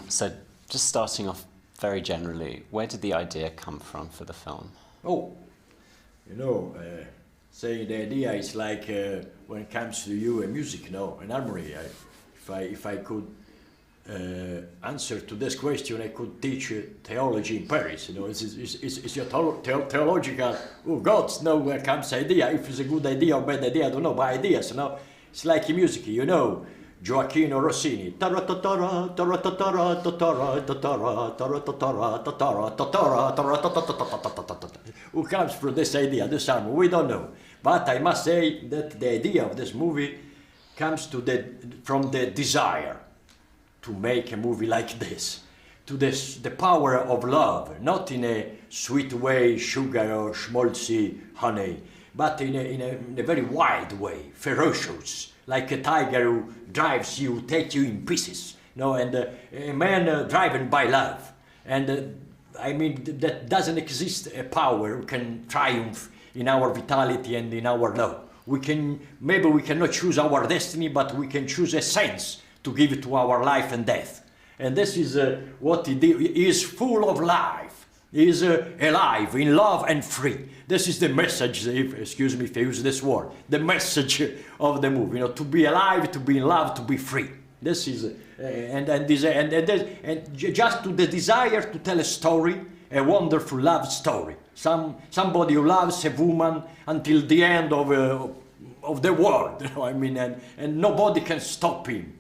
So just starting off very generally, where did the idea come from for the film? Oh, you know, saying the idea is like when it comes to you and music, you know, and harmony. If I could answer to this question, I could teach theology in Paris. You know, it's your theological. Oh, gods know where comes idea. If it's a good idea or bad idea, I don't know. But ideas, you know, it's like in music. You know, Gioacchino Rossini. Who comes from this idea, this harmony? We don't know. But I must say that the idea of this movie comes from the desire to make a movie like this, to the power of love, not in a sweet way, sugar or schmaltzy honey, but in a very wild way, ferocious, like a tiger who drives you, takes you in pieces, you know, and a man driven by love. And I mean, that doesn't exist a power who can triumph in our vitality and in our love. Maybe we cannot choose our destiny, but we can choose a sense to give it to our life and death. And this is what he is full of life. He is alive, in love and free. This is the message, excuse me if I use this word, the message of the movie. You know, to be alive, to be in love, to be free. This is, and just to the desire to tell a story, a wonderful love story. Somebody who loves a woman until the end of the world. You know, I mean, and nobody can stop him.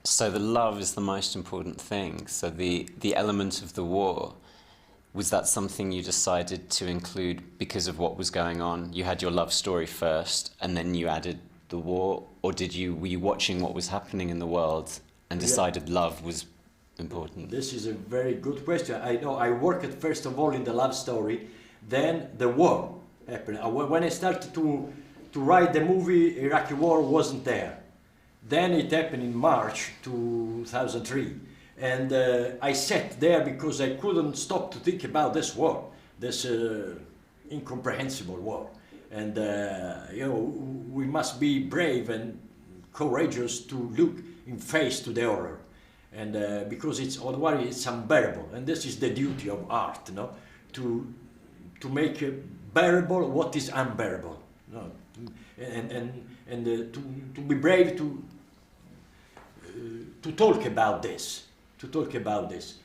So the love is the most important thing. So the element of the war, was that something you decided to include because of what was going on? You had your love story first, and then you added the war, or were you watching what was happening in the world and decided love was important? This is a very good question. I know I worked first of all in the love story, then the war happened. When I started to write the movie, Iraqi war wasn't there. Then it happened in March 2003, and I sat there because I couldn't stop to think about this war, this incomprehensible war. And you know, we must be brave and courageous to look in face to the horror, and because otherwise it's unbearable. And this is the duty of art, you know, to make bearable what is unbearable, you know? And to be brave to talk about this,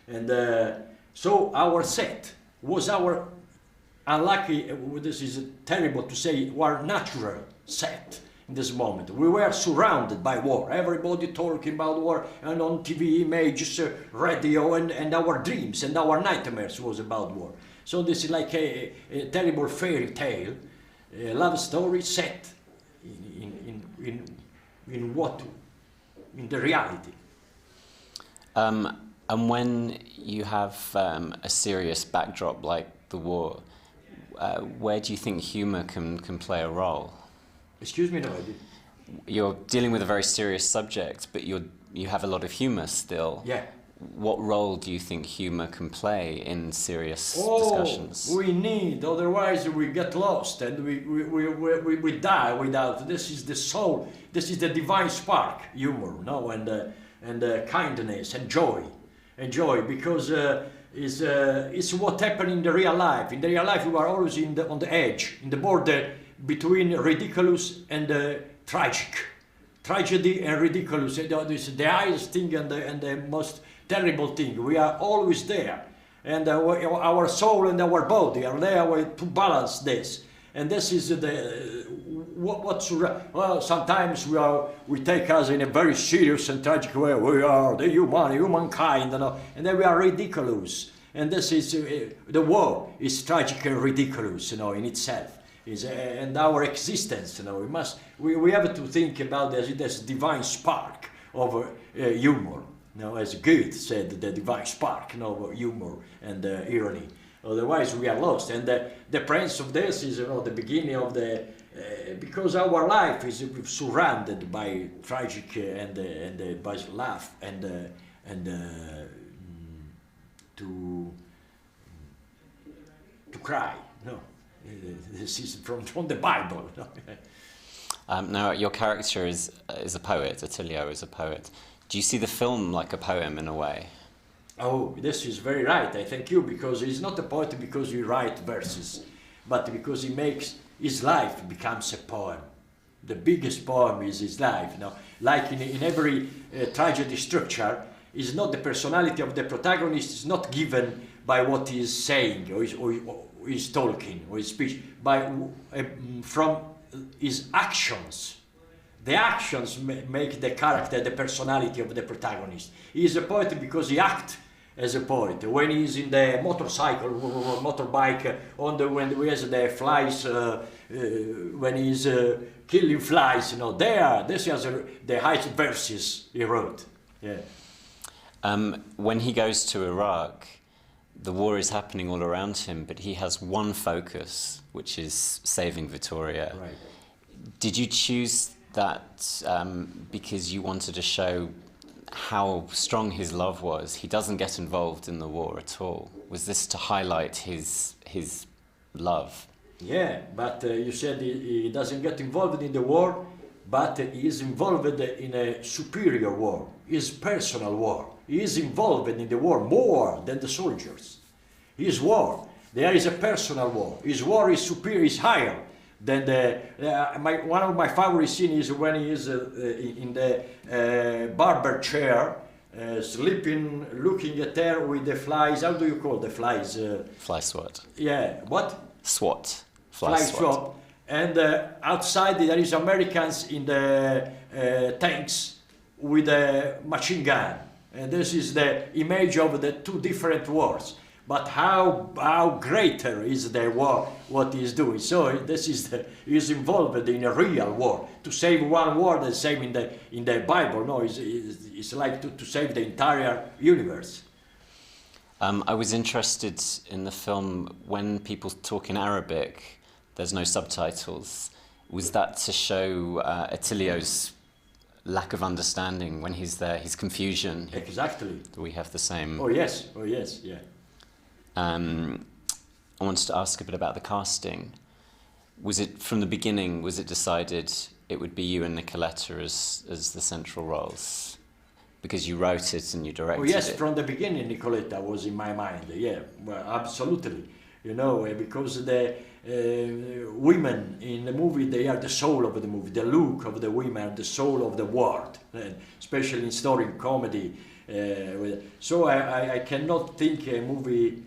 and so our set was our unlucky. This is terrible to say, our natural set. In this moment, we were surrounded by war. Everybody talking about war, and on TV, images, radio, and our dreams and our nightmares was about war. So this is like a terrible fairy tale, a love story set in the reality. And when you have a serious backdrop like the war, where do you think humour can play a role? Excuse me, no, I did. You're dealing with a very serious subject, but you have a lot of humour still. Yeah. What role do you think humour can play in serious discussions? We need, otherwise we get lost and we die without. This is the soul. This is the divine spark, humor, no, and kindness and joy, because it's what happened in the real life. In the real life, we are always on the edge, in the border between ridiculous and tragic. Tragedy and ridiculous. This is the highest thing and the most terrible thing. We are always there, and our soul and our body are there to balance this. And this is well, sometimes we take us in a very serious and tragic way. We are the humankind, you know, and then we are ridiculous. And this is the war is tragic and ridiculous, you know, in itself. And our existence, you know, we have to think about this divine spark of humor. You know, as Goethe said, the divine spark, you know, of humor and irony. Otherwise, we are lost. And the prince of this is, you know, the beginning of the because our life is surrounded by tragic and by laugh and to cry. No, this is from the Bible. Now, your character is a poet. Attilio is a poet. Do you see the film like a poem in a way? Oh, this is very right. I thank you, because he's not a poet because he writes verses, but because he makes his life becomes a poem. The biggest poem is his life. You know? Like in every tragedy structure, is not the personality of the protagonist is not given by what he is saying or is talking or his speech, by from his actions. The actions make the character, the personality of the protagonist. He is a poet because he acts as a poet. When he's in the motorbike, when he has the flies, when he's killing flies, you know, this is the highest verses he wrote. Yeah. When he goes to Iraq, the war is happening all around him, but he has one focus, which is saving Vittoria. Right. Did you choose that because you wanted to show how strong his love was? He doesn't get involved in the war at all. Was this to highlight his love? Yeah, but you said he doesn't get involved in the war, but he is involved in a superior war, his personal war. He is involved in the war more than the soldiers. His war, there is a personal war. His war is superior, is higher than one of my favorite scenes is when he is in the barber chair, sleeping, looking at her with the flies. How do you call the flies? Fly swat. Yeah, what? SWAT. Fly swat. And outside there is Americans in the tanks with a machine gun. And this is the image of the two different wars. But how greater is the war, what he is doing. So this is he is involved in a real war. To save one war, the same in the Bible. No, it's like to save the entire universe. I was interested in the film when people talk in Arabic, there's no subtitles. Was that to show Attilio's lack of understanding when he's there, his confusion? Exactly. We have the same. Oh yes, yeah. I wanted to ask a bit about the casting. Was it from the beginning? Was it decided it would be you and Nicoletta as the central roles, because you wrote it and you directed it? Oh yes, from the beginning Nicoletta was in my mind. Yeah, well, absolutely. You know, because the women in the movie, they are the soul of the movie. The look of the women, the soul of the world, especially in story comedy. So I cannot think a movie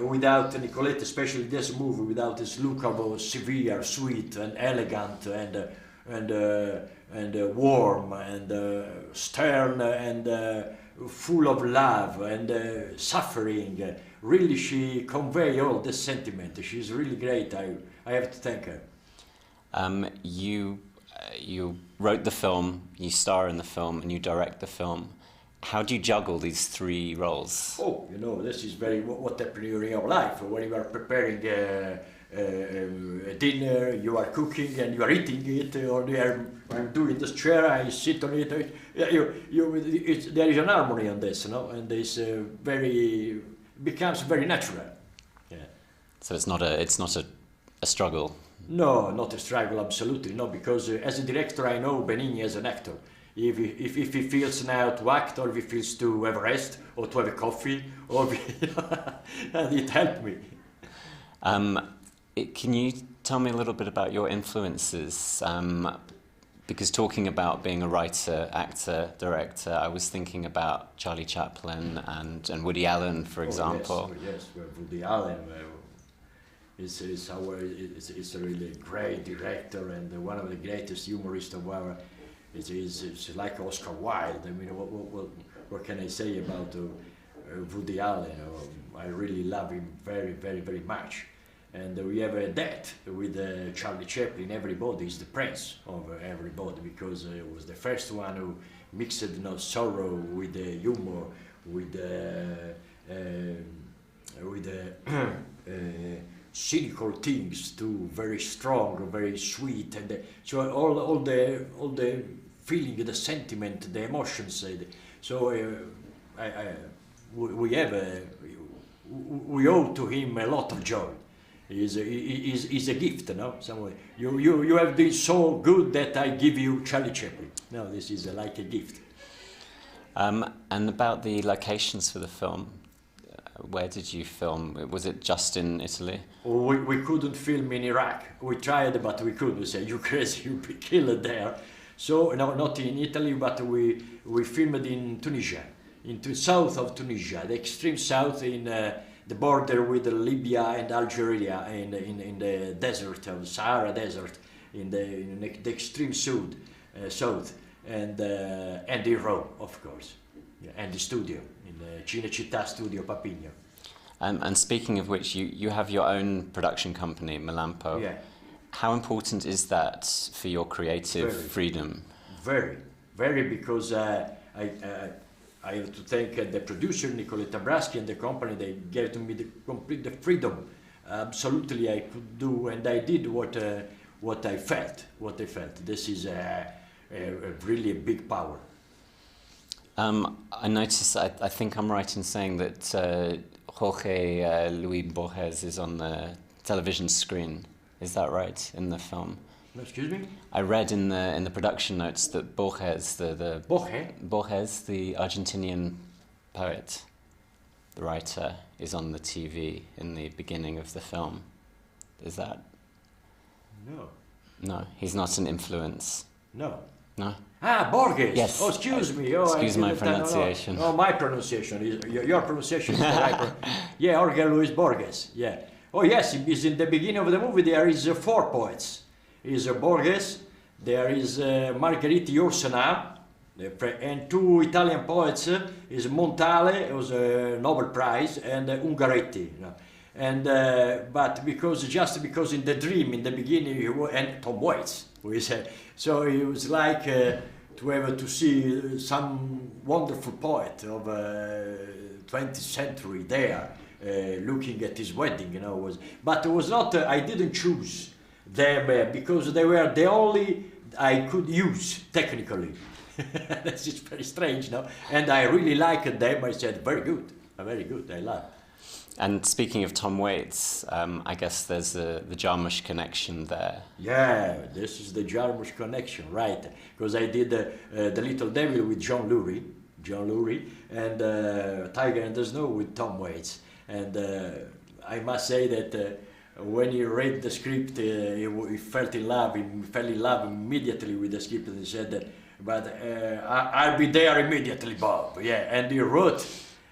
without Nicoletta, especially this movie, without this look of severe, sweet, and elegant, and warm, and stern, and full of love and suffering. Really, she conveys all the sentiment. She's really great. I have to thank her. You wrote the film, you star in the film, and you direct the film. How do you juggle these three roles? Oh, you know, this is very what happens in your life. When you are preparing a dinner, you are cooking and you are eating it, or I'm doing this chair, I sit on it. There is an harmony on this, you know, and this becomes very natural. Yeah. So it's not a struggle. No, not a struggle, absolutely no. Because as a director, I know Benigni as an actor. If he feels now to act, or if he feels to have a rest, or to have a coffee, or and it helped me. Can you tell me a little bit about your influences? Because talking about being a writer, actor, director, I was thinking about Charlie Chaplin and Woody Allen, for example. Oh, yes, well, Woody Allen is a really great director and one of the greatest humorists of our. It's like Oscar Wilde. I mean, what can I say about Woody Allen? I really love him very, very, very much. And we have a debt with Charlie Chaplin. Everybody is the prince of everybody, because he was the first one who mixed sorrow with humor, with cynical things too, very strong, very sweet, and so all the feeling, the sentiment, the emotions. We owe to him a lot of joy. He's a gift, no? Somewhere. You have been so good that I give you Charlie Chaplin. No, this is like a gift. And about the locations for the film, where did you film? Was it just in Italy? We couldn't film in Iraq. We tried, but we couldn't. We said, "You crazy, you'll be killed there." So no, not in Italy, but we filmed in Tunisia, into south of Tunisia, the extreme south, in the border with Libya and Algeria, in the desert of Sahara Desert, in the extreme south, and in Rome, of course, yeah, and the studio in the Cinecittà Studio Papigno. And speaking of which, you have your own production company, Melampo. Yeah. How important is that for your creative freedom? Very, very, because I have to thank the producer, Nicoletta Braschi, and the company. They gave to me the freedom. Absolutely, I could do, and I did what I felt. This is really a big power. I noticed, I think I'm right in saying that Jorge Luis Borges is on the television screen. Is that right, in the film? Excuse me? I read in the production notes that Borges, Borges, the Argentinian poet, the writer, is on the TV in the beginning of the film. Is that? No. No, he's not an influence. No. No? Ah, Borges. Yes. Oh, excuse me. Oh, excuse my pronunciation. No, my pronunciation. Your pronunciation is the right. Yeah, Jorge Luis Borges. Yeah. Oh, yes. Is in the beginning of the movie. There is 4 poets. Is Borges. There is Marguerite Yourcenar, and 2 Italian poets. Is Montale, it was a Nobel Prize, and Ungaretti. You know. And but just because in the dream in the beginning, and Tom Waits, we say. So it was like to see some wonderful poet of 20th century there, looking at his wedding, you know. But it was not. I didn't choose them because they were the only I could use technically. This is very strange, no? And I really liked them. I said, very good, I love. And speaking of Tom Waits, I guess there's the Jarmusch connection there. Yeah, this is the Jarmusch connection, right? Because I did The Little Devil with John Lurie, and Tiger and the Snow with Tom Waits. And I must say that when he read the script, he fell in love immediately with the script, and he said, but I'll be there immediately, Bob. Yeah, and he wrote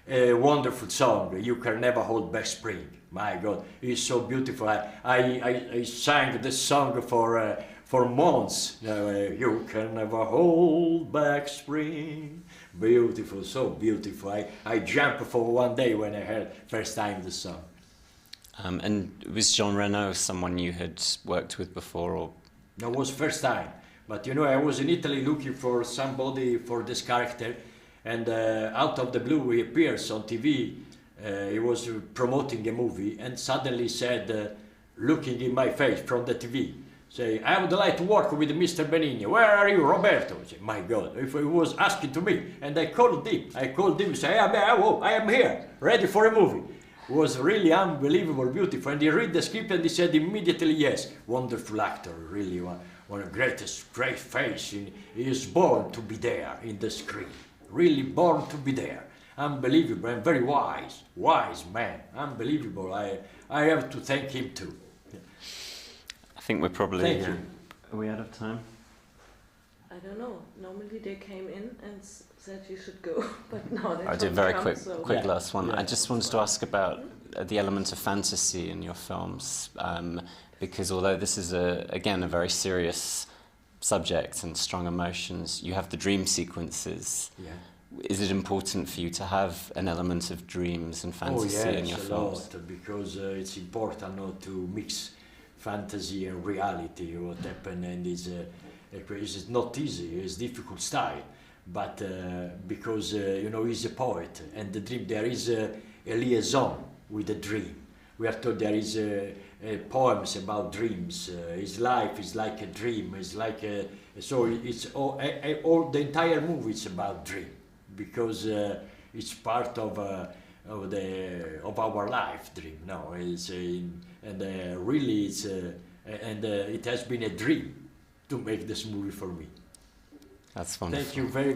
a wonderful song, You Can Never Hold Back Spring. My God, it's so beautiful. I sang this song for months. You can never hold back spring. Beautiful, so beautiful. I jumped for one day when I heard first time the song. And was Jean Reno someone you had worked with before, or? That was first time. But you know, I was in Italy looking for somebody for this character. And out of the blue, he appears on TV. He was promoting a movie, and suddenly said, looking in my face from the TV, say, I would like to work with Mr. Benigni. Where are you, Roberto? I say, my God, if he was asking to me. And I called him, say, I am here, ready for a movie. It was really unbelievable, beautiful. And he read the script and he said immediately, yes, wonderful actor, really one of the greatest, great face. He is born to be there in the screen. Really born to be there. Unbelievable and very wise man. Unbelievable. I have to thank him too. I think we're probably. Thank you. Are we out of time? I don't know. Normally they came in and said you should go, but now they I'll do a don't very come, quick so. last one. Yeah. I just wanted to ask about the element of fantasy in your films, because although this is again a very serious subject and strong emotions, you have the dream sequences. Yeah. Is it important for you to have an element of dreams and fantasy in your films? A lot, because it's important not to mix fantasy and reality. What happened, and it's not easy. It's difficult style, but because you know, he's a poet, and the dream, there is a liaison with the dream. We are told there is poems about dreams. His life is like a dream. It's like so. It's all the entire movie is about dream, because it's part of our life dream. No, it's really it's it has been a dream to make this movie for me. That's wonderful. Thank you very.